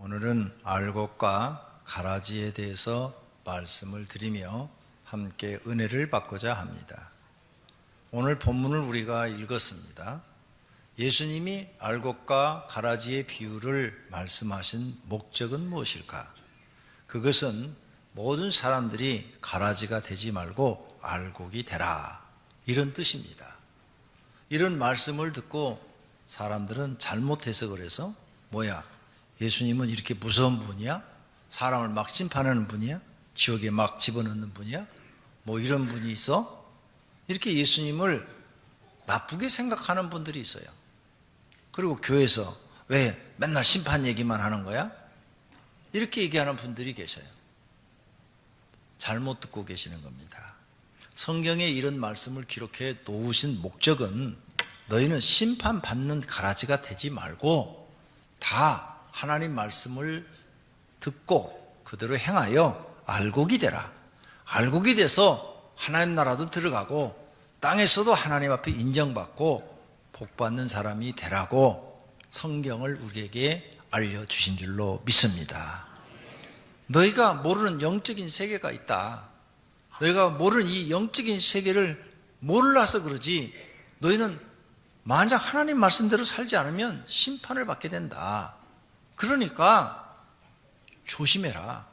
오늘은 알곡과 가라지에 대해서 말씀을 드리며 함께 은혜를 받고자 합니다. 오늘 본문을 우리가 읽었습니다. 예수님이 알곡과 가라지의 비유를 말씀하신 목적은 무엇일까? 그것은 모든 사람들이 가라지가 되지 말고 알곡이 되라, 이런 뜻입니다. 이런 말씀을 듣고 사람들은 잘못 해석을 해서 뭐야? 예수님은 이렇게 무서운 분이야? 사람을 막 심판하는 분이야? 지옥에 막 집어넣는 분이야? 뭐 이런 분이 있어? 이렇게 예수님을 나쁘게 생각하는 분들이 있어요. 그리고 교회에서 왜 맨날 심판 얘기만 하는 거야? 이렇게 얘기하는 분들이 계셔요. 잘못 듣고 계시는 겁니다. 성경에 이런 말씀을 기록해 놓으신 목적은 너희는 심판받는 가라지가 되지 말고 다 하나님 말씀을 듣고 그대로 행하여 알곡이 되라. 알곡이 돼서 하나님 나라도 들어가고 땅에서도 하나님 앞에 인정받고 복받는 사람이 되라고 성경을 우리에게 알려주신 줄로 믿습니다. 너희가 모르는 영적인 세계가 있다. 너희가 모르는 이 영적인 세계를 몰라서 그러지, 너희는 만약 하나님 말씀대로 살지 않으면 심판을 받게 된다. 그러니까 조심해라.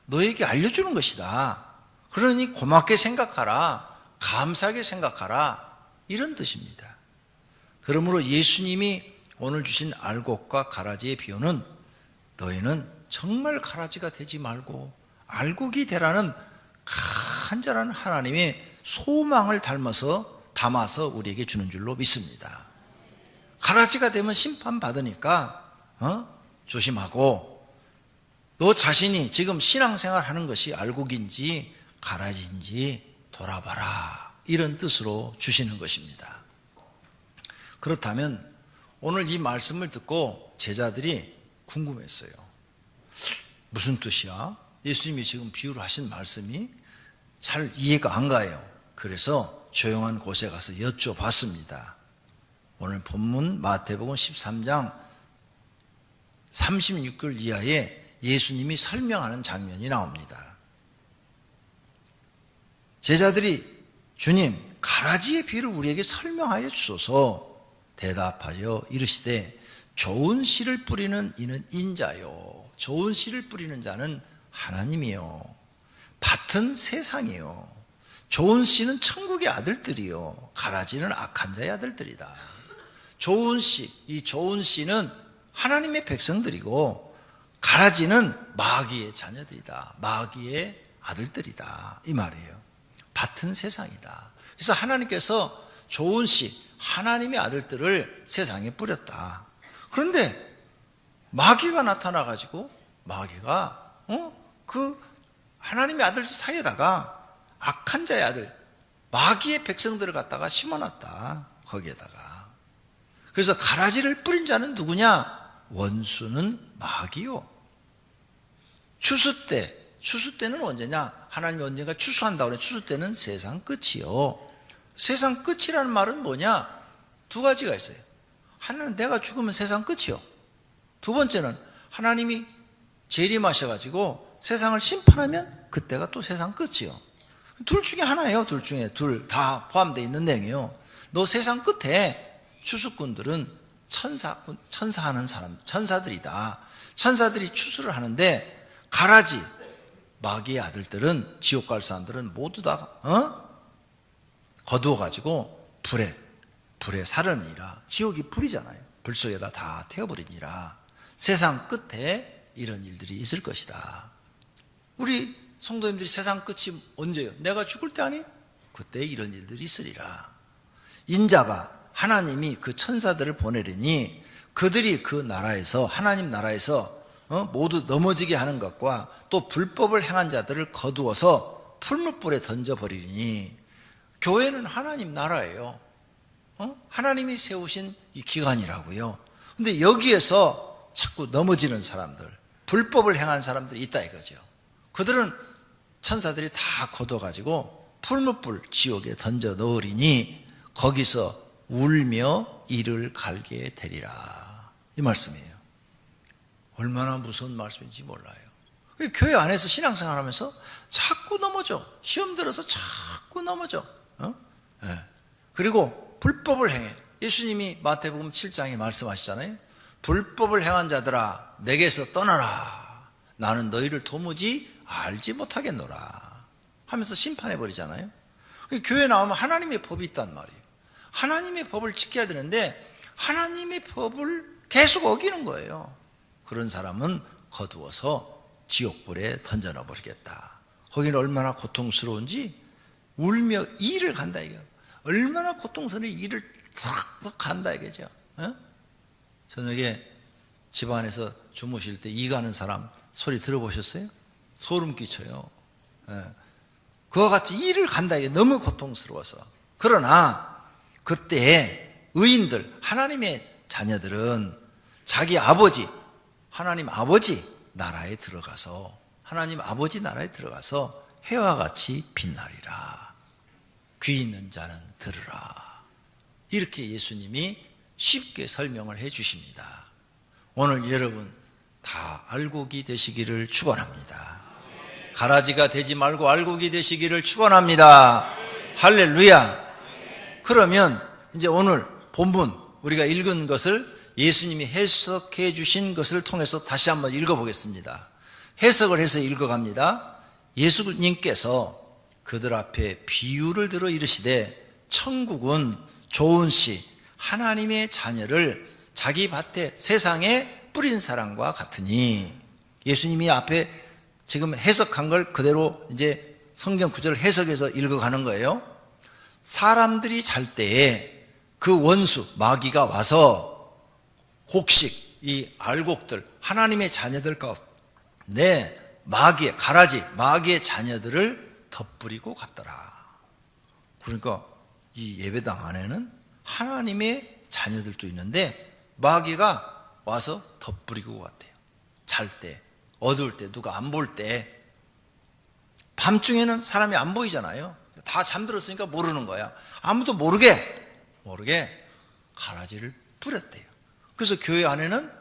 너에게 알려주는 것이다. 그러니 고맙게 생각하라. 감사하게 생각하라. 이런 뜻입니다. 그러므로 예수님이 오늘 주신 알곡과 가라지의 비유는 너희는 정말 가라지가 되지 말고 알곡이 되라는 간절한 하나님의 소망을 담아서 우리에게 주는 줄로 믿습니다. 가라지가 되면 심판받으니까 조심하고, 너 자신이 지금 신앙생활 하는 것이 알곡인지 가라지인지 돌아봐라, 이런 뜻으로 주시는 것입니다. 그렇다면 오늘 이 말씀을 듣고 제자들이 궁금했어요. 무슨 뜻이야? 예수님이 지금 비유를 하신 말씀이 잘 이해가 안 가요. 그래서 조용한 곳에 가서 여쭤봤습니다. 오늘 본문 마태복음 13장 36절 이하에 예수님이 설명하는 장면이 나옵니다. 제자들이 주님, 가라지의 비유를 우리에게 설명하여 주소서. 대답하여 이르시되 좋은 씨를 뿌리는 이는 인자요, 좋은 씨를 뿌리는 자는 하나님이요, 밭은 세상이요, 좋은 씨는 천국의 아들들이요, 가라지는 악한 자의 아들들이다. 좋은 씨, 이 좋은 씨는 하나님의 백성들이고 가라지는 마귀의 자녀들이다. 마귀의 아들들이다, 이 말이에요. 밭은 세상이다. 그래서 하나님께서 좋은 씨, 하나님의 아들들을 세상에 뿌렸다. 그런데 마귀가 나타나가지고 마귀가 그 하나님의 아들 사이에다가 악한 자의 아들, 마귀의 백성들을 갖다가 심어놨다, 거기에다가. 그래서 가라지를 뿌린 자는 누구냐? 원수는 마귀요. 추수 때는 언제냐? 하나님이 언젠가 추수한다고 그래. 추수 때는 세상 끝이요. 세상 끝이라는 말은 뭐냐? 두 가지가 있어요. 하나는 내가 죽으면 세상 끝이요. 두 번째는 하나님이 재림하셔가지고 세상을 심판하면 그때가 또 세상 끝이요. 둘 중에 하나예요. 둘 다 포함되어 있는 내용이요. 너 세상 끝에 추수꾼들은 천사하는 사람, 천사들이다. 천사들이 추수를 하는데 가라지, 마귀의 아들들은, 지옥 갈 사람들은 모두 다 거두어가지고 불에 사르니라. 지옥이 불이잖아요. 불 속에다 다 태워버리니라. 세상 끝에 이런 일들이 있을 것이다. 우리 성도님들이 세상 끝이 언제요? 내가 죽을 때 아니에요? 그때 이런 일들이 있으리라. 인자가, 하나님이 그 천사들을 보내려니 그들이 그 나라에서, 하나님 나라에서 모두 넘어지게 하는 것과 또 불법을 행한 자들을 거두어서 풀무불에 던져버리니, 교회는 하나님 나라예요. 하나님이 세우신 이 기관이라고요. 근데 여기에서 자꾸 넘어지는 사람들, 불법을 행한 사람들이 있다 이거죠. 그들은 천사들이 다 거둬가지고 풀무불 지옥에 던져 넣으리니 거기서 울며 이를 갈게 되리라, 이 말씀이에요. 얼마나 무서운 말씀인지 몰라요. 교회 안에서 신앙생활 하면서 자꾸 넘어져. 시험 들어서 자꾸 넘어져. 네. 그리고 불법을 행해. 예수님이 마태복음 7장에 말씀하시잖아요. 불법을 행한 자들아 내게서 떠나라. 나는 너희를 도무지 알지 못하겠노라 하면서 심판해 버리잖아요. 교회 나오면 하나님의 법이 있단 말이에요. 하나님의 법을 지켜야 되는데 하나님의 법을 계속 어기는 거예요. 그런 사람은 거두어서 지옥불에 던져넣어 버리겠다. 거기는 얼마나 고통스러운지 울며 이를 간다 이거. 얼마나 고통스러운 이를 탁 간다 이거죠. 저녁에 집안에서 주무실 때 이 가는 사람 소리 들어보셨어요? 소름 끼쳐요. 그와 같이 이를 간다 이게 너무 고통스러워서. 그러나 그때 의인들, 하나님의 자녀들은 자기 아버지, 하나님 아버지 나라에 들어가서 하나님 아버지 나라에 들어가서 해와 같이 빛나리라. 귀 있는 자는 들으라. 이렇게 예수님이 쉽게 설명을 해 주십니다. 오늘 여러분 다 알곡이 되시기를 축원합니다. 가라지가 되지 말고 알곡이 되시기를 축원합니다. 할렐루야. 그러면 이제 오늘 본문 우리가 읽은 것을 예수님이 해석해 주신 것을 통해서 다시 한번 읽어보겠습니다. 해석을 해서 읽어갑니다. 예수님께서 그들 앞에 비유를 들어 이르시되 천국은 좋은 씨 하나님의 자녀를 자기 밭에 세상에 뿌린 사람과 같으니, 예수님이 앞에 지금 해석한 걸 그대로 이제 성경 구절을 해석해서 읽어가는 거예요. 사람들이 잘 때에 그 원수 마귀가 와서 곡식 이 알곡들 하나님의 자녀들 가운데 마귀의 가라지 마귀의 자녀들을 덧뿌리고 갔더라. 그러니까 이 예배당 안에는 하나님의 자녀들도 있는데 마귀가 와서 덧뿌리고 갔대요. 잘 때, 어두울 때, 누가 안 볼 때. 밤중에는 사람이 안 보이잖아요. 다 잠들었으니까 모르는 거야. 아무도 모르게 가라지를 뿌렸대요. 그래서 교회 안에는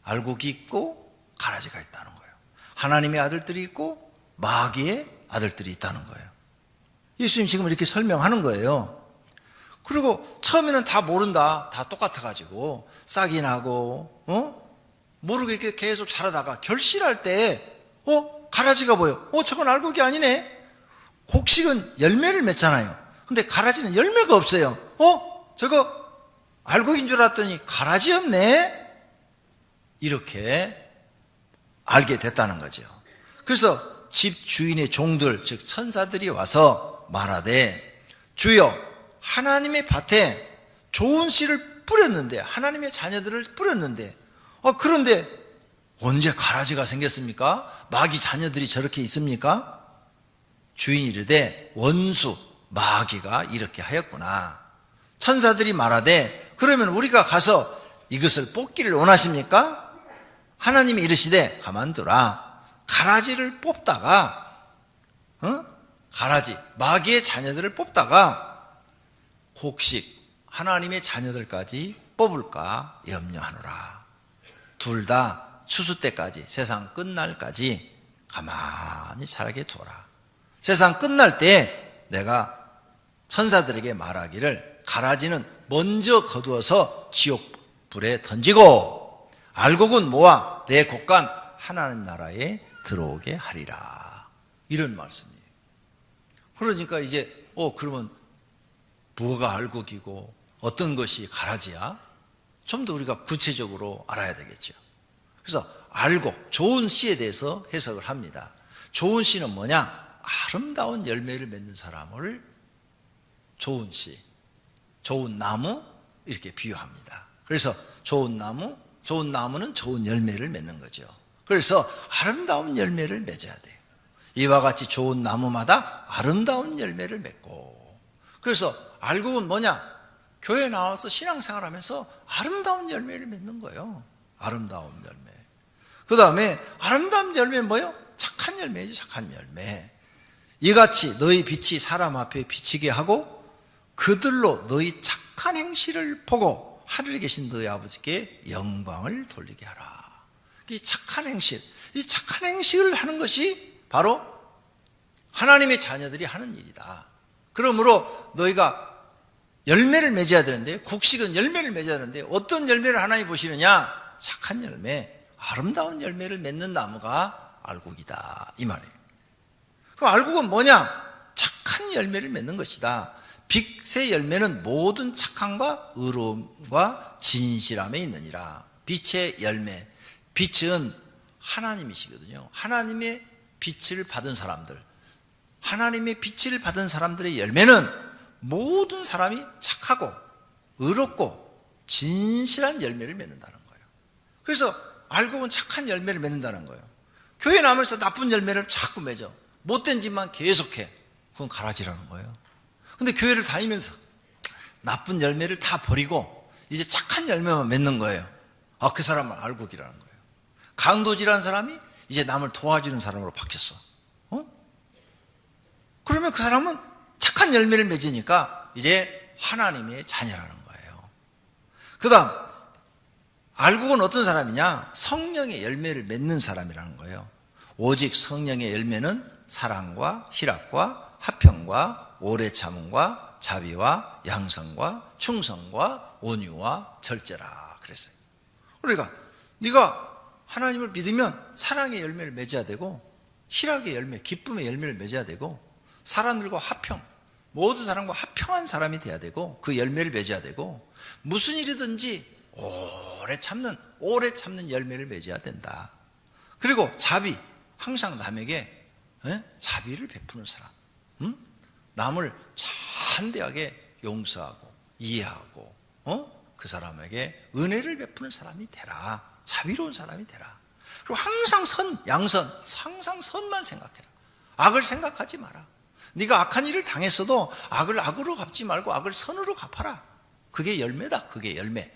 알곡이 있고 가라지가 있다는 거예요. 하나님의 아들들이 있고 마귀의 아들들이 있다는 거예요. 예수님 지금 이렇게 설명하는 거예요. 그리고 처음에는 다 모른다. 다 똑같아가지고 싹이 나고 모르게 이렇게 계속 자라다가 결실할 때 가라지가 보여. 저건 알곡이 아니네. 곡식은 열매를 맺잖아요. 근데 가라지는 열매가 없어요. 저거 알곡인 줄 알았더니 가라지였네. 이렇게 알게 됐다는 거죠. 그래서 집 주인의 종들 즉 천사들이 와서 말하되 주여 하나님의 밭에 좋은 씨를 뿌렸는데 하나님의 자녀들을 뿌렸는데 그런데 언제 가라지가 생겼습니까? 마귀 자녀들이 저렇게 있습니까? 주인이 이르되 원수 마귀가 이렇게 하였구나. 천사들이 말하되 그러면 우리가 가서 이것을 뽑기를 원하십니까? 하나님이 이르시되 가만두라. 가라지를 뽑다가 가라지 마귀의 자녀들을 뽑다가 곡식 하나님의 자녀들까지 뽑을까 염려하노라. 둘 다 추수 때까지 세상 끝날까지 가만히 자라게 둬라. 세상 끝날 때 내가 천사들에게 말하기를 가라지는 먼저 거두어서 지옥 불에 던지고 알곡은 모아 내 곳간 하나님 나라에 들어오게 하리라. 이런 말씀이에요. 그러니까 이제 그러면 뭐가 알곡이고 어떤 것이 가라지야? 좀 더 우리가 구체적으로 알아야 되겠죠. 그래서 알곡, 좋은 씨에 대해서 해석을 합니다. 좋은 씨는 뭐냐? 아름다운 열매를 맺는 사람을 좋은 씨, 좋은 나무 이렇게 비유합니다. 그래서 좋은 나무는 좋은 열매를 맺는 거죠. 그래서 아름다운 열매를 맺어야 돼요. 이와 같이 좋은 나무마다 아름다운 열매를 맺고, 그래서 알곡은 뭐냐? 교회 나와서 신앙생활하면서 아름다운 열매를 맺는 거예요. 아름다운 열매. 그 다음에 아름다운 열매는 뭐예요? 착한 열매죠. 착한 열매. 이같이 너희 빛이 사람 앞에 비치게 하고 그들로 너희 착한 행실을 보고 하늘에 계신 너희 아버지께 영광을 돌리게 하라. 이 착한 행실, 이 착한 행실을 하는 것이 바로 하나님의 자녀들이 하는 일이다. 그러므로 너희가 열매를 맺어야 되는데, 곡식은 열매를 맺어야 되는데 어떤 열매를 하나님이 보시느냐? 착한 열매, 아름다운 열매를 맺는 나무가 알곡이다, 이 말이에요. 그럼 알곡은 뭐냐? 착한 열매를 맺는 것이다. 빛의 열매는 모든 착함과 의로움과 진실함에 있느니라. 빛의 열매, 빛은 하나님이시거든요. 하나님의 빛을 받은 사람들, 하나님의 빛을 받은 사람들의 열매는 모든 사람이 착하고 의롭고 진실한 열매를 맺는다는 거예요. 그래서 알곡은 착한 열매를 맺는다는 거예요. 교회 나오면서 나쁜 열매를 자꾸 맺어, 못된 짓만 계속해, 그건 가라지라는 거예요. 근데 교회를 다니면서 나쁜 열매를 다 버리고 이제 착한 열매만 맺는 거예요. 아, 그 사람은 알곡이라는 거예요. 강도질한 사람이 이제 남을 도와주는 사람으로 바뀌었어. 그러면 그 사람은 착한 열매를 맺으니까 이제 하나님의 자녀라는 거예요. 그 다음, 알곡은 어떤 사람이냐? 성령의 열매를 맺는 사람이라는 거예요. 오직 성령의 열매는 사랑과 희락과 화평과 오래 참음과 자비와 양성과 충성과 온유와 절제라 그랬어요. 그러니까 네가 하나님을 믿으면 사랑의 열매를 맺어야 되고, 희락의 열매, 기쁨의 열매를 맺어야 되고, 사람들과 화평, 모든 사람과 화평한 사람이 돼야 되고, 그 열매를 맺어야 되고, 무슨 일이든지 오래 참는 열매를 맺어야 된다. 그리고 자비, 항상 남에게 자비를 베푸는 사람, 남을 찬대하게 용서하고 이해하고 그 사람에게 은혜를 베푸는 사람이 되라. 자비로운 사람이 되라. 그리고 항상 양선, 항상 선만 생각해라. 악을 생각하지 마라. 네가 악한 일을 당했어도 악을 악으로 갚지 말고 악을 선으로 갚아라. 그게 열매다. 그게 열매.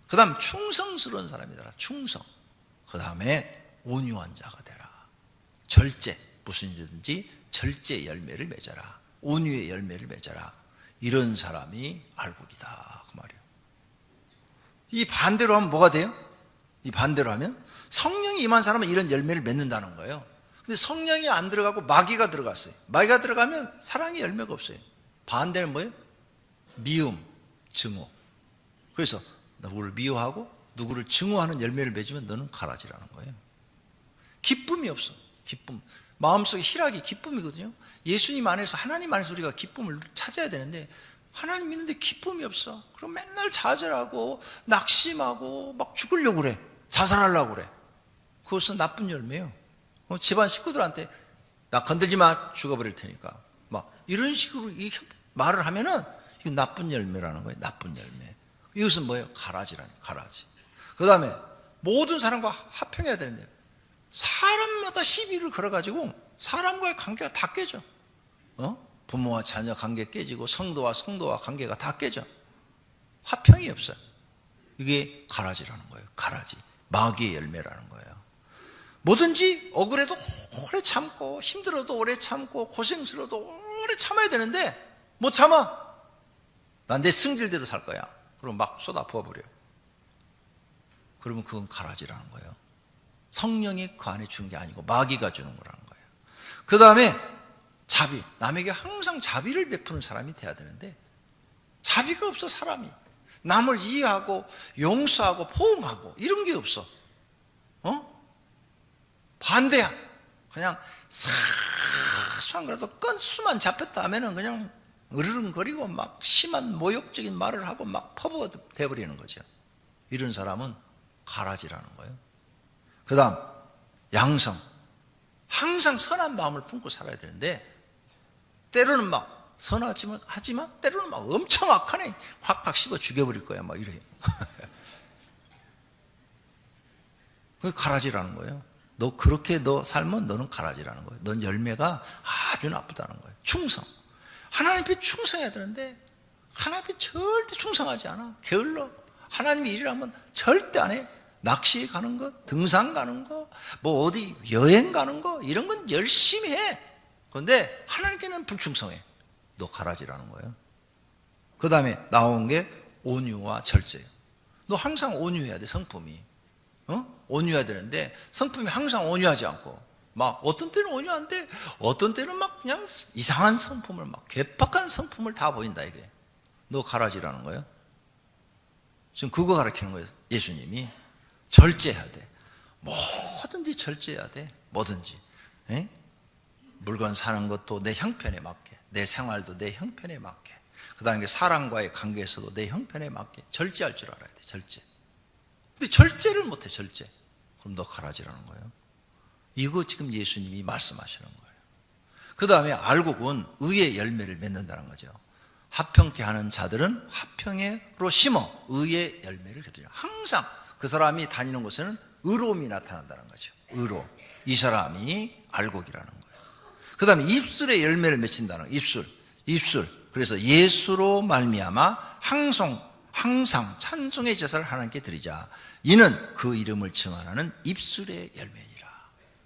그 다음 충성스러운 사람이 되라. 충성. 그 다음에 온유한 자가 되라. 절제, 무슨 일이든지 절제 열매를 맺어라. 온유의 열매를 맺어라. 이런 사람이 알곡이다, 그 말이에요. 이 반대로 하면 뭐가 돼요? 이 반대로 하면 성령이 임한 사람은 이런 열매를 맺는다는 거예요. 근데 성령이 안 들어가고 마귀가 들어갔어요. 마귀가 들어가면 사랑의 열매가 없어요. 반대는 뭐예요? 미움, 증오. 그래서 누구를 미워하고 누구를 증오하는 열매를 맺으면 너는 가라지라는 거예요. 기쁨이 없어. 기쁨. 마음속에 희락이 기쁨이거든요. 예수님 안에서, 하나님 안에서 우리가 기쁨을 찾아야 되는데 하나님 믿는데 기쁨이 없어. 그럼 맨날 좌절하고 낙심하고 막 죽으려고 그래. 자살하려고 그래. 그것은 나쁜 열매예요. 집안 식구들한테 나 건들지 마, 죽어버릴 테니까 막 이런 식으로 말을 하면은 이건 나쁜 열매라는 거예요. 나쁜 열매. 이것은 뭐예요? 가라지라는 거예요. 가라지. 그 다음에 모든 사람과 화평해야 되는데 사람마다 시비를 걸어가지고 사람과의 관계가 다 깨져. 부모와 자녀 관계 깨지고 성도와 관계가 다 깨져. 화평이 없어요. 이게 가라지라는 거예요. 가라지. 마귀의 열매라는 거예요. 뭐든지 억울해도 오래 참고, 힘들어도 오래 참고, 고생스러워도 오래 참아야 되는데 못 참아. 난 내 승질대로 살 거야. 그럼 막 쏟아 부어버려. 그러면 그건 가라지라는 거예요. 성령이 그 안에 주는 게 아니고 마귀가 주는 거라는 거예요. 그 다음에 자비. 남에게 항상 자비를 베푸는 사람이 돼야 되는데 자비가 없어. 사람이 남을 이해하고 용서하고 포옹하고 이런 게 없어. 반대야. 그냥 사소한 거라도 건수만 잡혔다 하면은 그냥 으르렁거리고 막 심한 모욕적인 말을 하고 막 퍼부어 버리는 거죠. 이런 사람은 가라지라는 거예요. 그 다음 양성. 항상 선한 마음을 품고 살아야 되는데 때로는 막 선하지만 때로는 막 엄청 악하네. 확 씹어 죽여버릴 거야. 막 이래요. 그게 가라지라는 거예요. 너 살면 너는 가라지라는 거예요. 넌 열매가 아주 나쁘다는 거예요. 충성. 하나님 앞에 충성해야 되는데 하나님 앞에 절대 충성하지 않아. 게을러. 하나님의 일이라면 절대 안 해. 낚시 가는 거, 등산 가는 거, 뭐 어디 여행 가는 거 이런 건 열심히 해. 그런데 하나님께는 불충성해. 너 가라지라는 거예요. 그 다음에 나온 게 온유와 절제예요. 너 항상 온유해야 돼. 성품이. 온유해야 되는데 성품이 항상 온유하지 않고 막 어떤 때는 온유한데 어떤 때는 막 그냥 이상한 성품을 막 괴팍한 성품을 다 보인다 이게. 너 가라지라는 거예요. 지금 그거 가르치는 거예요. 예수님이 절제해야 돼. 뭐든지 절제해야 돼. 뭐든지. 에? 물건 사는 것도 내 형편에 맞게, 내 생활도 내 형편에 맞게, 그 다음에 사람과의 관계에서도 내 형편에 맞게 절제할 줄 알아야 돼. 절제. 근데 절제를 못해. 절제. 그럼 너 가라지라는 거예요. 이거 지금 예수님이 말씀하시는 거예요. 그 다음에 알곡은 의의 열매를 맺는다는 거죠. 화평케 하는 자들은 화평으로 심어 의의 열매를 거두리라. 항상 그 사람이 다니는 곳에는 의로움이 나타난다는 거죠. 의로. 이 사람이 알곡이라는 거예요. 그 다음에 입술의 열매를 맺힌다는 거예요. 입술. 그래서 예수로 말미암아 항상 찬송의 제사를 하나님께 드리자. 이는 그 이름을 증언하는 입술의 열매니라.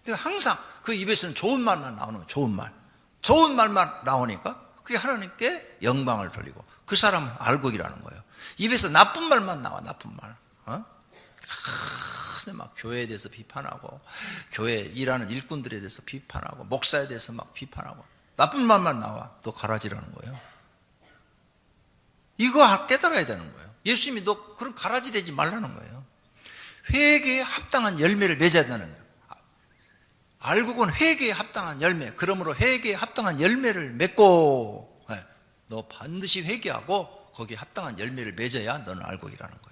그래서 항상 그 입에서는 좋은 말만 나오는 거예요. 좋은 말만 나오니까 그게 하나님께 영광을 돌리고 그 사람은 알곡이라는 거예요. 입에서 나쁜 말만 나와. 나쁜 말. 막 교회에 대해서 비판하고 교회 일하는 일꾼들에 대해서 비판하고 목사에 대해서 막 비판하고 나쁜 말만 나와. 또 가라지라는 거예요. 이거 깨달아야 되는 거예요. 예수님이 너 그런 가라지 되지 말라는 거예요. 회개에 합당한 열매를 맺어야 되는 거예요. 알곡은 회개에 합당한 열매. 그러므로 회개에 합당한 열매를 맺고 너 반드시 회개하고 거기에 합당한 열매를 맺어야 너는 알곡이라는 거예요.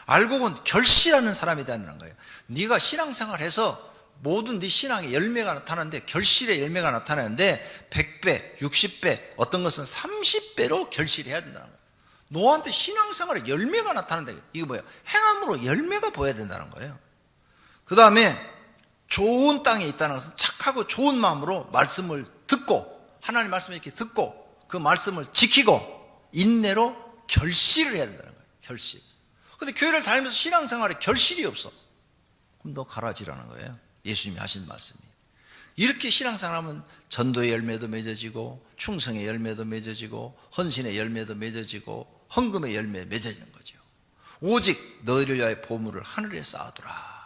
알곡은 결실하는 사람이 되는 거예요. 네가 신앙생활해서 모든 네 신앙의 열매가 나타나는데 결실의 열매가 나타나는데 100배, 60배, 어떤 것은 30배로 결실해야 된다는 거예요. 너한테 신앙생활에 열매가 나타난다. 이거 뭐예요? 행함으로 열매가 보여야 된다는 거예요. 그 다음에 좋은 땅에 있다는 것은 착하고 좋은 마음으로 말씀을 듣고 하나님 말씀을 이렇게 듣고 그 말씀을 지키고 인내로 결실을 해야 된다는 거예요. 결실. 근데 교회를 다니면서 신앙생활에 결실이 없어. 그럼 너 가라지라는 거예요. 예수님이 하신 말씀이. 이렇게 신앙생활하면 전도의 열매도 맺어지고 충성의 열매도 맺어지고 헌신의 열매도 맺어지고 헌금의 열매 맺어지는 거죠. 오직 너희를 위하여 보물을 하늘에 쌓아두라.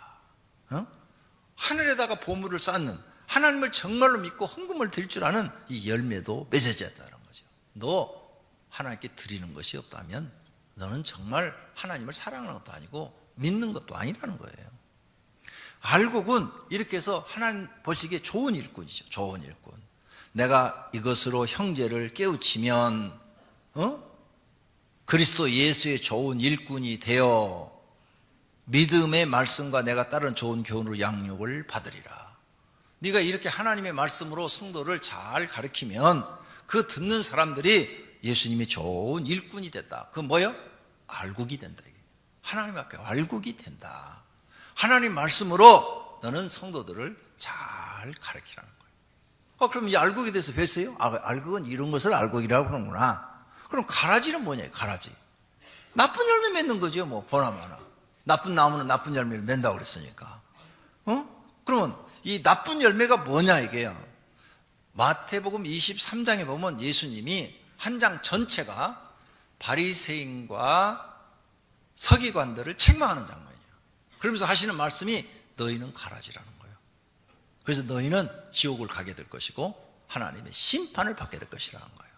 하늘에다가 보물을 쌓는 하나님을 정말로 믿고 헌금을 드릴 줄 아는 이 열매도 맺어졌다는 거죠. 너 하나님께 드리는 것이 없다면 너는 정말 하나님을 사랑하는 것도 아니고 믿는 것도 아니라는 거예요. 알곡은 이렇게 해서 하나님 보시기에 좋은 일꾼이죠. 좋은 일꾼. 내가 이것으로 형제를 깨우치면 그리스도 예수의 좋은 일꾼이 되어 믿음의 말씀과 내가 따른 좋은 교훈으로 양육을 받으리라. 네가 이렇게 하나님의 말씀으로 성도를 잘 가르치면 그 듣는 사람들이 예수님이 좋은 일꾼이 됐다. 그건 뭐예요? 알곡이 된다. 하나님 앞에 알곡이 된다. 하나님 말씀으로 너는 성도들을 잘 가르치라는 거예요. 그럼 이 알곡에 대해서 뵀어요? 알곡은 이런 것을 알곡이라고 그러는구나. 그럼 가라지는 뭐냐? 가라지. 나쁜 열매 맺는 거죠. 뭐 보나마나. 나쁜 나무는 나쁜 열매를 맺는다고 그랬으니까. 그러면 이 나쁜 열매가 뭐냐 이게요. 마태복음 23장에 보면 예수님이 한 장 전체가 바리새인과 서기관들을 책망하는 장면이에요. 그러면서 하시는 말씀이 너희는 가라지라는 거예요. 그래서 너희는 지옥을 가게 될 것이고 하나님의 심판을 받게 될 것이라는 거예요.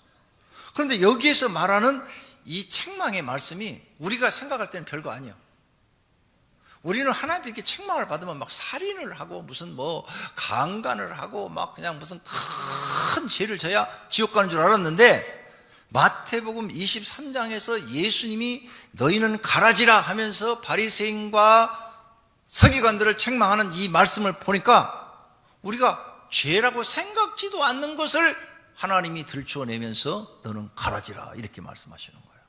그런데 여기에서 말하는 이 책망의 말씀이 우리가 생각할 때는 별거 아니에요. 우리는 하나님께 책망을 받으면 막 살인을 하고 무슨 뭐 강간을 하고 막 그냥 무슨 큰 죄를 져야 지옥 가는 줄 알았는데 마태복음 23장에서 예수님이 너희는 가라지라 하면서 바리새인과 서기관들을 책망하는 이 말씀을 보니까 우리가 죄라고 생각지도 않는 것을 하나님이 들추어내면서 너는 가라지라 이렇게 말씀하시는 거예요.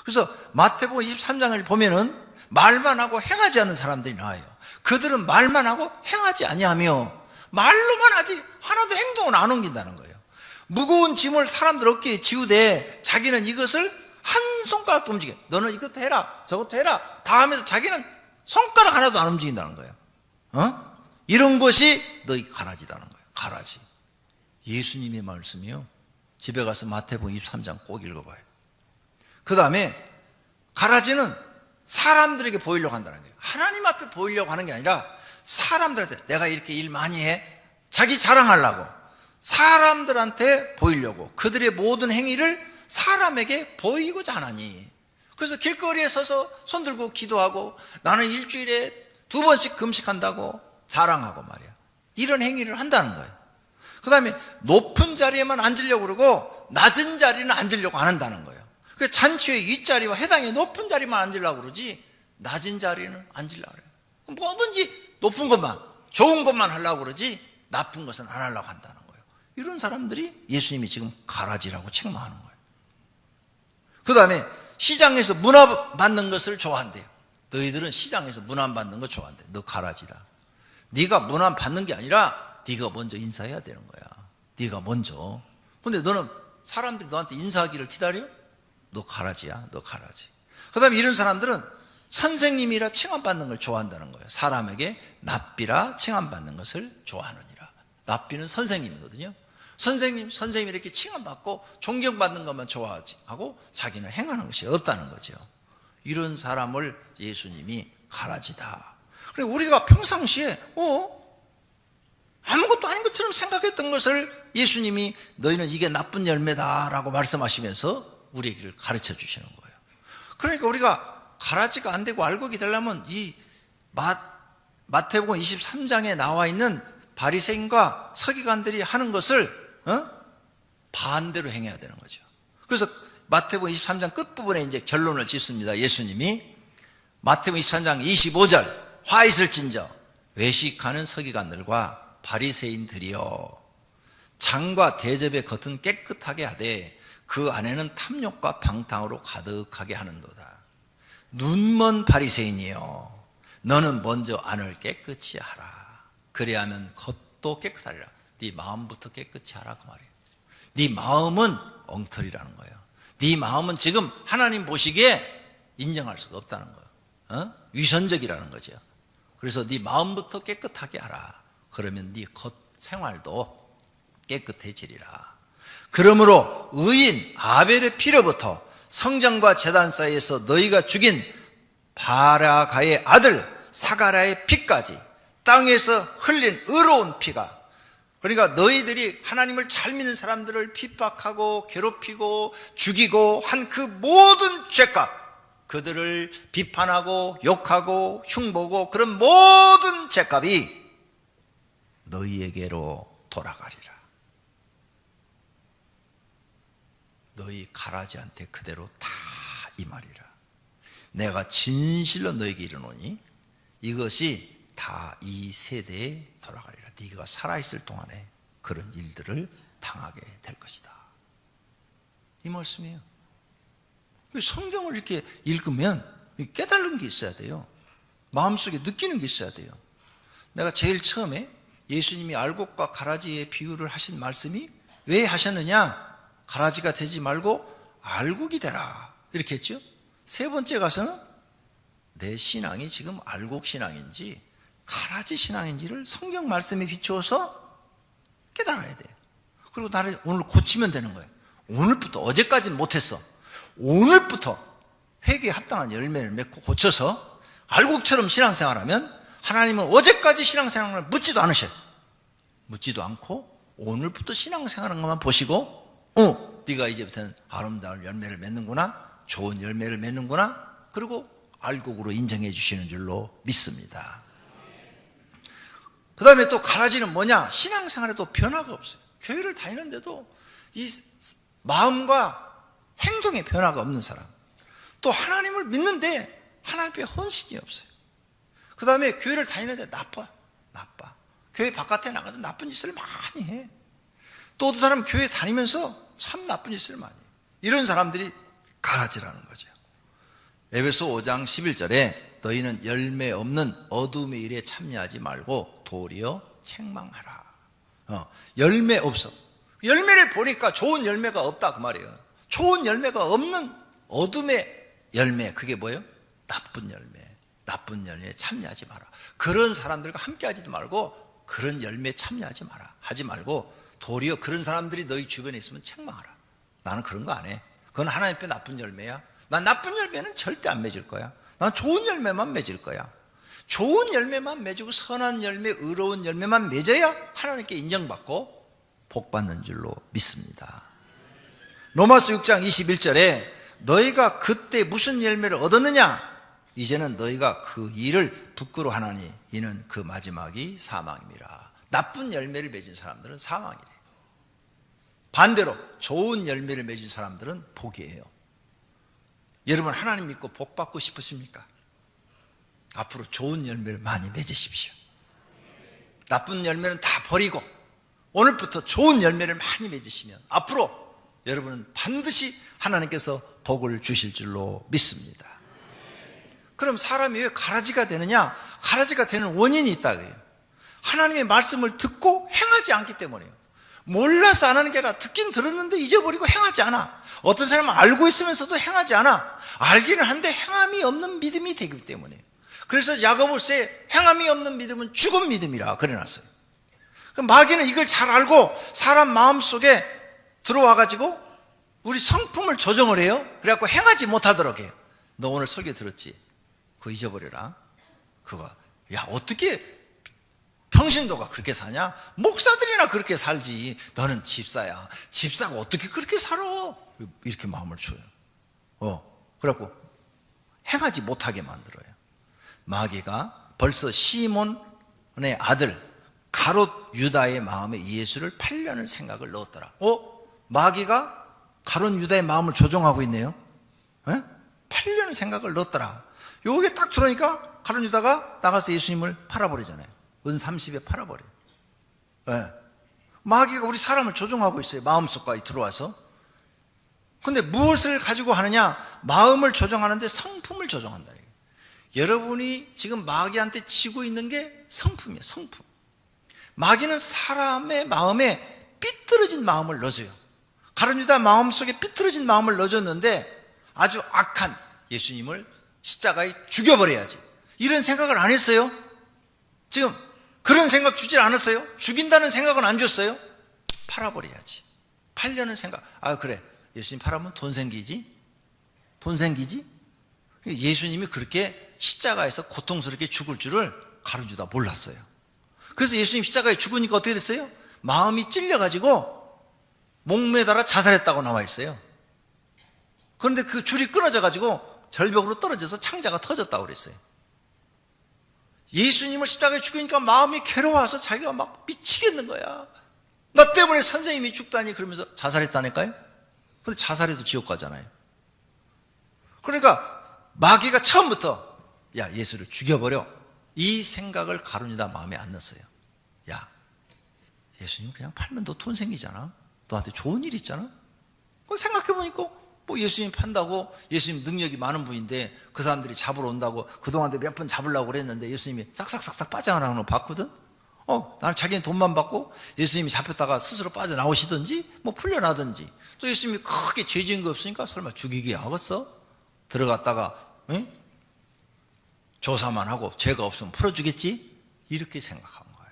그래서 마태복음 23장을 보면은 말만 하고 행하지 않는 사람들이 나와요. 그들은 말만 하고 행하지 아니하며 말로만 하지 하나도 행동을 안 옮긴다는 거예요. 무거운 짐을 사람들 어깨에 지우되 자기는 이것을 한 손가락도 움직여. 너는 이것도 해라 저것도 해라 다 하면서 자기는 손가락 하나도 안 움직인다는 거예요. 이런 것이 너희 가라지다는 거예요. 가라지. 예수님의 말씀이요. 집에 가서 마태복음 23장 꼭 읽어봐요. 그 다음에 가라지는 사람들에게 보이려고 한다는 거예요. 하나님 앞에 보이려고 하는 게 아니라 사람들한테 내가 이렇게 일 많이 해, 자기 자랑하려고, 사람들한테 보이려고 그들의 모든 행위를 사람에게 보이고자 하나니. 그래서 길거리에 서서 손 들고 기도하고 나는 일주일에 2번씩 금식한다고 자랑하고 말이야. 이런 행위를 한다는 거예요. 그 다음에 높은 자리에만 앉으려고 그러고 낮은 자리는 앉으려고 안 한다는 거예요. 그 잔치의 윗자리와 해당의 높은 자리만 앉으려고 그러지 낮은 자리는 앉으려고 그래요. 뭐든지 높은 것만, 좋은 것만 하려고 그러지 나쁜 것은 안 하려고 한다는 거예요. 이런 사람들이 예수님이 지금 가라지라고 책망하는 거예요. 그 다음에 시장에서 문화 받는 것을 좋아한대요. 너희들은 시장에서 문화 받는 거 좋아한대. 너 가라지라. 네가 문화 받는 게 아니라 네가 먼저 인사해야 되는 거야. 네가 먼저. 근데 너는 사람들이 너한테 인사하기를 기다려? 너 가라지야. 너 가라지. 그 다음에 이런 사람들은 선생님이라 칭함받는 걸 좋아한다는 거예요. 사람에게 납비라 칭함받는 것을 좋아하느니라. 납비는 선생님이거든요. 선생님 이렇게 칭함받고 존경받는 것만 좋아하지 하고 자기는 행하는 것이 없다는 거죠. 이런 사람을 예수님이 가라지다. 그리고 우리가 평상시에 아무것도 아닌 것처럼 생각했던 것을 예수님이 너희는 이게 나쁜 열매다라고 말씀하시면서 우리에게 가르쳐 주시는 거예요. 그러니까 우리가 가라지가 안 되고 알곡이 되려면 이 마태복음 23장에 나와 있는 바리새인과 서기관들이 하는 것을 반대로 행해야 되는 거죠. 그래서 마태복음 23장 끝부분에 이제 결론을 짓습니다. 예수님이 마태복음 23장 25절 화 있을진저 외식하는 서기관들과 바리새인들이여 장과 대접의 겉은 깨끗하게 하되 그 안에는 탐욕과 방탕으로 가득하게 하는도다. 눈먼 바리새인이여 너는 먼저 안을 깨끗이 하라. 그래야면 겉도 깨끗하리라. 네 마음부터 깨끗이 하라 그 말이에요. 네 마음은 엉터리라는 거예요. 네 마음은 지금 하나님 보시기에 인정할 수가 없다는 거예요. 위선적이라는 거죠. 그래서 네 마음부터 깨끗하게 하라. 그러면 네 겉 생활도 깨끗해지리라. 그러므로 의인 아벨의 피로부터 성전과 제단 사이에서 너희가 죽인 바라가의 아들 사가랴의 피까지 땅에서 흘린 의로운 피가, 그러니까 너희들이 하나님을 잘 믿는 사람들을 핍박하고 괴롭히고 죽이고 한 그 모든 죄값, 그들을 비판하고 욕하고 흉보고 그런 모든 죄값이 너희에게로 돌아가리라. 너희 가라지한테 그대로 다 이 말이라. 내가 진실로 너희에게 이르노니 이것이 다 이 세대에 돌아가리라. 네가 살아있을 동안에 그런 일들을 당하게 될 것이다. 이 말씀이에요. 성경을 이렇게 읽으면 깨달은 게 있어야 돼요. 마음속에 느끼는 게 있어야 돼요. 내가 제일 처음에 예수님이 알곡과 가라지의 비유를 하신 말씀이 왜 하셨느냐? 가라지가 되지 말고 알곡이 되라 이렇게 했죠. 세 번째 가서는 내 신앙이 지금 알곡 신앙인지 가라지 신앙인지를 성경 말씀에 비추어서 깨달아야 돼요. 그리고 나를 오늘 고치면 되는 거예요. 오늘부터, 어제까지는 못했어. 오늘부터 회개에 합당한 열매를 맺고 고쳐서 알곡처럼 신앙생활하면 하나님은 어제까지 신앙생활을 묻지도 않으셔요. 묻지도 않고 오늘부터 신앙생활하는 것만 보시고 네가 이제부터는 아름다운 열매를 맺는구나, 좋은 열매를 맺는구나, 그리고 알곡으로 인정해 주시는 줄로 믿습니다. 그 다음에 또 가라지는 뭐냐? 신앙생활에도 변화가 없어요. 교회를 다니는데도 이 마음과 행동에 변화가 없는 사람, 또 하나님을 믿는데 하나님 앞에 헌신이 없어요. 그 다음에 교회를 다니는데 나빠. 교회 바깥에 나가서 나쁜 짓을 많이 해. 또 어떤 사람은 교회 다니면서 참 나쁜 짓을 많이 해. 이런 사람들이 가라지라는 거죠. 에베소 5장 11절에 너희는 열매 없는 어둠의 일에 참여하지 말고 도리어 책망하라. 열매 없어. 열매를 보니까 좋은 열매가 없다 그 말이에요. 좋은 열매가 없는 어둠의 열매, 그게 뭐예요? 나쁜 열매에 참여하지 마라. 그런 사람들과 함께 하지도 말고 그런 열매에 참여하지 마라. 하지 말고 도리어 그런 사람들이 너희 주변에 있으면 책망하라. 나는 그런 거 안 해. 그건 하나님 앞에 나쁜 열매야. 난 나쁜 열매는 절대 안 맺을 거야. 난 좋은 열매만 맺을 거야. 좋은 열매만 맺고 선한 열매, 의로운 열매만 맺어야 하나님께 인정받고 복받는 줄로 믿습니다. 로마서 6장 21절에 너희가 그때 무슨 열매를 얻었느냐? 이제는 너희가 그 일을 부끄러워하나니 이는 그 마지막이 사망입니다. 나쁜 열매를 맺은 사람들은 사망이래. 반대로 좋은 열매를 맺은 사람들은 복이에요. 여러분 하나님 믿고 복 받고 싶으십니까? 앞으로 좋은 열매를 많이 맺으십시오. 나쁜 열매는 다 버리고 오늘부터 좋은 열매를 많이 맺으시면 앞으로 여러분은 반드시 하나님께서 복을 주실 줄로 믿습니다. 그럼 사람이 왜 가라지가 되느냐? 가라지가 되는 원인이 있다고요. 하나님의 말씀을 듣고 행하지 않기 때문이에요. 몰라서 안 하는 게 아니라 듣긴 들었는데 잊어버리고 행하지 않아. 어떤 사람은 알고 있으면서도 행하지 않아. 알기는 한데 행함이 없는 믿음이 되기 때문이에요. 그래서 야고보서에 행함이 없는 믿음은 죽은 믿음이라 그래놨어요. 마귀는 이걸 잘 알고 사람 마음속에 들어와가지고 우리 성품을 조정을 해요. 그래갖고 행하지 못하도록 해요. 너 오늘 설교 들었지? 그거 잊어버려라. 그거 야 어떻게 평신도가 그렇게 사냐? 목사들이나 그렇게 살지. 너는 집사야. 집사가 어떻게 그렇게 살아? 이렇게 마음을 줘요. 그래갖고 행하지 못하게 만들어요. 마귀가 벌써 시몬의 아들 가롯 유다의 마음에 예수를 팔려는 생각을 넣었더라. 마귀가 가롯 유다의 마음을 조종하고 있네요. 팔려는 생각을 넣었더라. 요게 딱 들어오니까 가롯 유다가 나가서 예수님을 팔아버리잖아요. 은 30에 팔아버려요. 마귀가 우리 사람을 조종하고 있어요. 마음속까지 들어와서. 근데 무엇을 가지고 하느냐? 마음을 조종하는데 성품을 조종한다. 여러분이 지금 마귀한테 지고 있는 게 성품이에요. 성품. 마귀는 사람의 마음에 삐뚤어진 마음을 넣어줘요. 가룟 유다 마음속에 삐뚤어진 마음을 넣어줬는데 아주 악한 예수님을 십자가에 죽여버려야지. 이런 생각을 안 했어요. 지금 그런 생각 주질 않았어요. 죽인다는 생각은 안 줬어요. 팔아버려야지. 팔려는 생각. 그래. 예수님 팔아면 돈 생기지? 돈 생기지? 예수님이 그렇게 십자가에서 고통스럽게 죽을 줄을 가룟 유다 몰랐어요. 그래서 예수님 십자가에 죽으니까 어떻게 됐어요? 마음이 찔려가지고 목매달아 자살했다고 나와 있어요. 그런데 그 줄이 끊어져가지고 절벽으로 떨어져서 창자가 터졌다고 그랬어요. 예수님을 십자가에 죽으니까 마음이 괴로워서 자기가 막 미치겠는 거야. 나 때문에 선생님이 죽다니 그러면서 자살했다니까요. 근데 자살해도 지옥 가잖아요. 그러니까 마귀가 처음부터 야 예수를 죽여버려 이 생각을 가룟 유다 마음에 안 넣었어요. 야 예수님 그냥 팔면 너 돈 생기잖아. 너한테 좋은 일 있잖아. 생각해보니까 뭐 예수님 판다고 예수님 능력이 많은 분인데 그 사람들이 잡으러 온다고 그동안에 몇 번 잡으려고 그랬는데 예수님이 싹싹싹싹 빠져나가는 거 봤거든. 나는 자기는 돈만 받고 예수님이 잡혔다가 스스로 빠져나오시든지 뭐 풀려나든지 또 예수님이 크게 죄 지은 거 없으니까 설마 죽이게 하겠어? 들어갔다가 조사만 하고 죄가 없으면 풀어주겠지? 이렇게 생각한 거예요.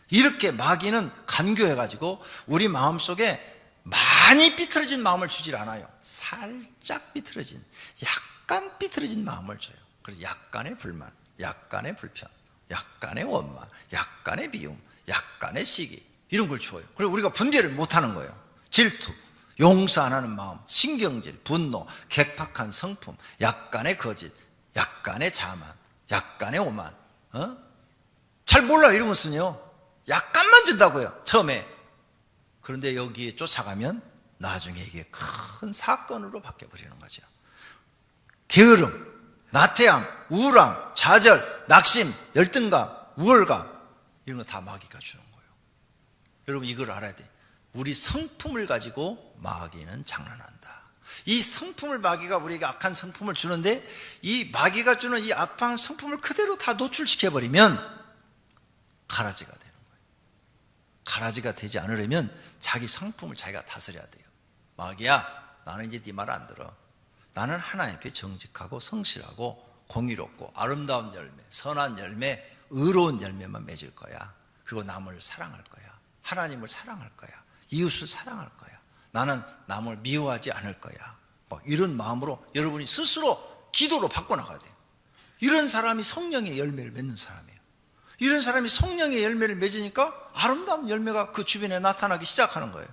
이렇게 마귀는 간교해가지고 우리 마음속에 많이 삐뚤어진 마음을 주질 않아요. 살짝 삐뚤어진, 약간 삐뚤어진 마음을 줘요. 그래서 약간의 불만, 약간의 불편, 약간의 원망, 약간의 미움, 약간의 시기 이런 걸 줘요. 그리고 우리가 분별을 못하는 거예요. 질투, 용서 안 하는 마음, 신경질, 분노, 객박한 성품, 약간의 거짓, 약간의 자만, 약간의 오만. 잘 몰라요. 이런 것은요. 약간만 준다고요. 처음에. 그런데 여기에 쫓아가면 나중에 이게 큰 사건으로 바뀌어버리는 거죠. 게으름, 나태함, 우울함, 좌절, 낙심, 열등감, 우월감 이런 거 다 마귀가 주는 거예요. 여러분 이걸 알아야 돼. 우리 성품을 가지고 마귀는 장난한다. 이 성품을 마귀가 우리에게 악한 성품을 주는데 이 마귀가 주는 이 악한 성품을 그대로 다 노출시켜버리면 가라지가 되는 거예요. 가라지가 되지 않으려면 자기 성품을 자기가 다스려야 돼요. 마귀야 나는 이제 네 말 안 들어. 나는 하나님 앞에 정직하고 성실하고 공의롭고 아름다운 열매, 선한 열매, 의로운 열매만 맺을 거야. 그리고 남을 사랑할 거야. 하나님을 사랑할 거야. 이웃을 사랑할 거야. 나는 남을 미워하지 않을 거야. 뭐 이런 마음으로 여러분이 스스로 기도로 바꿔나가야 돼요. 이런 사람이 성령의 열매를 맺는 사람이에요. 이런 사람이 성령의 열매를 맺으니까 아름다운 열매가 그 주변에 나타나기 시작하는 거예요.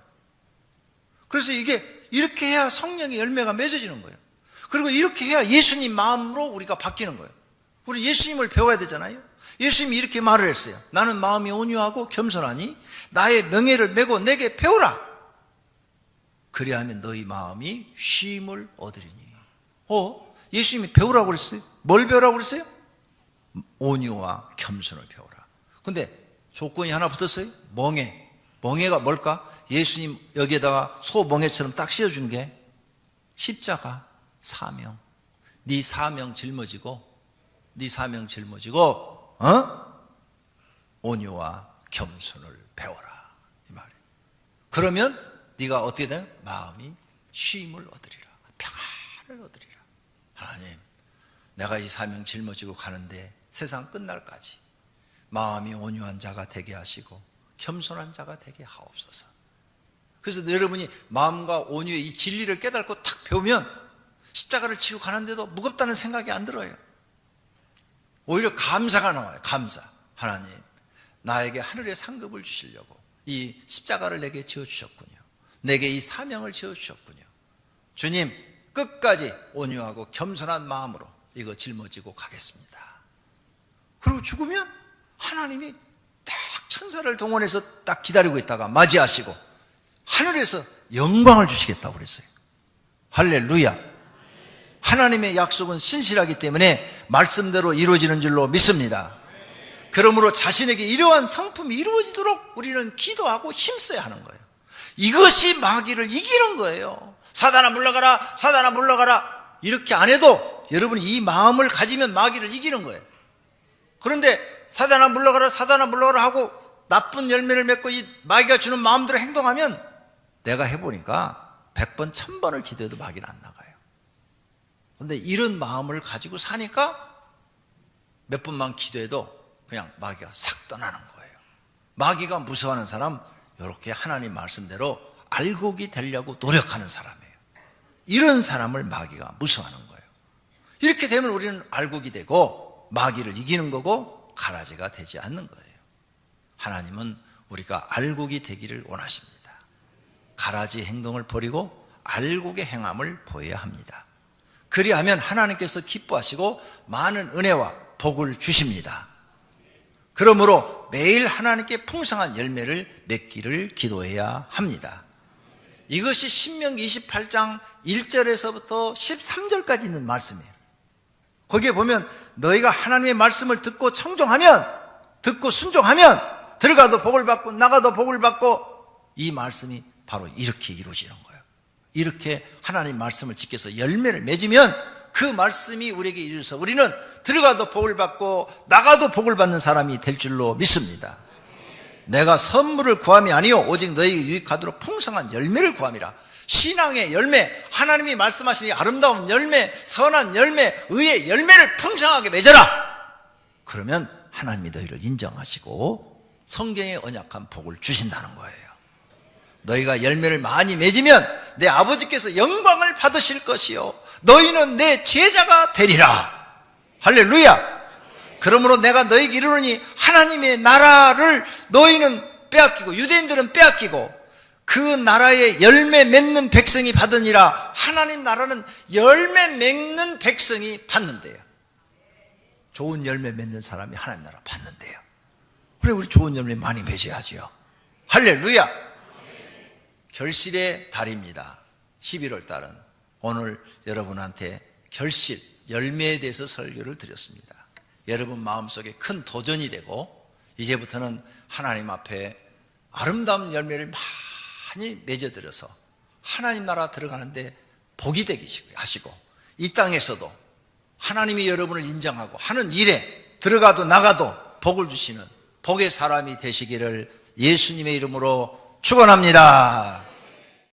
그래서 이렇게 해야 성령의 열매가 맺어지는 거예요. 그리고 이렇게 해야 예수님 마음으로 우리가 바뀌는 거예요. 우리 예수님을 배워야 되잖아요. 예수님이 이렇게 말을 했어요. 나는 마음이 온유하고 겸손하니 나의 명예를 메고 내게 배우라. 그리하면 너희 마음이 쉼을 얻으리니. 예수님이 배우라고 그랬어요. 뭘 배우라고 그랬어요? 온유와 겸손을 배우라. 근데 조건이 하나 붙었어요. 멍에가 뭘까? 예수님 여기에다가 소멍에처럼 딱 씌워준 게 십자가, 사명. 네 사명 짊어지고 온유와 겸손을 배워라, 이 말이에요. 그러면 네가 어떻게 되냐? 마음이 쉼을 얻으리라, 평안을 얻으리라. 하나님, 내가 이 사명 짊어지고 가는데 세상 끝날까지 마음이 온유한 자가 되게 하시고 겸손한 자가 되게 하옵소서. 그래서 여러분이 마음과 온유의 이 진리를 깨닫고 탁 배우면 십자가를 지고 가는데도 무겁다는 생각이 안 들어요. 오히려 감사가 나와요. 감사. 하나님, 나에게 하늘의 상급을 주시려고 이 십자가를 내게 지어주셨군요. 내게 이 사명을 지어주셨군요. 주님, 끝까지 온유하고 겸손한 마음으로 이거 짊어지고 가겠습니다. 그리고 죽으면 하나님이 딱 천사를 동원해서 딱 기다리고 있다가 맞이하시고 하늘에서 영광을 주시겠다고 그랬어요. 할렐루야. 하나님의 약속은 신실하기 때문에 말씀대로 이루어지는 줄로 믿습니다. 그러므로 자신에게 이러한 성품이 이루어지도록 우리는 기도하고 힘써야 하는 거예요. 이것이 마귀를 이기는 거예요. 사단아 물러가라, 사단아 물러가라. 이렇게 안 해도 여러분이 이 마음을 가지면 마귀를 이기는 거예요. 그런데 사단아 물러가라, 사단아 물러가라 하고 나쁜 열매를 맺고 이 마귀가 주는 마음대로 행동하면 내가 해보니까 100번, 1000번을 기도해도 마귀는 안 나가요. 그런데 이런 마음을 가지고 사니까 몇 번만 기도해도 그냥 마귀가 싹 떠나는 거예요. 마귀가 무서워하는 사람, 이렇게 하나님 말씀대로 알곡이 되려고 노력하는 사람이에요. 이런 사람을 마귀가 무서워하는 거예요. 이렇게 되면 우리는 알곡이 되고 마귀를 이기는 거고 가라지가 되지 않는 거예요. 하나님은 우리가 알곡이 되기를 원하십니다. 가라지 행동을 버리고 알곡의 행함을 보여야 합니다. 그리하면 하나님께서 기뻐하시고 많은 은혜와 복을 주십니다. 그러므로 매일 하나님께 풍성한 열매를 맺기를 기도해야 합니다. 이것이 신명기 28장 1절에서부터 13절까지 있는 말씀이에요. 거기에 보면 너희가 하나님의 말씀을 듣고 청종하면, 듣고 순종하면 들어가도 복을 받고 나가도 복을 받고, 이 말씀이 바로 이렇게 이루어지는 거예요. 이렇게 하나님 말씀을 지켜서 열매를 맺으면 그 말씀이 우리에게 이루어서 우리는 들어가도 복을 받고 나가도 복을 받는 사람이 될 줄로 믿습니다. 내가 선물을 구함이 아니요 오직 너희에게 유익하도록 풍성한 열매를 구함이라. 신앙의 열매, 하나님이 말씀하시니 아름다운 열매, 선한 열매, 의의 열매를 풍성하게 맺어라. 그러면 하나님이 너희를 인정하시고 성경의 언약한 복을 주신다는 거예요. 너희가 열매를 많이 맺으면 내 아버지께서 영광을 받으실 것이요 너희는 내 제자가 되리라. 할렐루야. 그러므로 내가 너희에게 이르노니 하나님의 나라를 너희는 빼앗기고 유대인들은 빼앗기고 그 나라의 열매 맺는 백성이 받으니라. 하나님 나라는 열매 맺는 백성이 받는데요. 좋은 열매 맺는 사람이 하나님 나라 받는데요. 그래 우리 좋은 열매 많이 맺어야지요. 할렐루야. 결실의 달입니다. 11월 달은 오늘 여러분한테 결실, 열매에 대해서 설교를 드렸습니다. 여러분 마음속에 큰 도전이 되고 이제부터는 하나님 앞에 아름다운 열매를 많이 맺어드려서 하나님 나라 들어가는데 복이 되기 하시고 이 땅에서도 하나님이 여러분을 인정하고 하는 일에 들어가도 나가도 복을 주시는 복의 사람이 되시기를 예수님의 이름으로 축원합니다.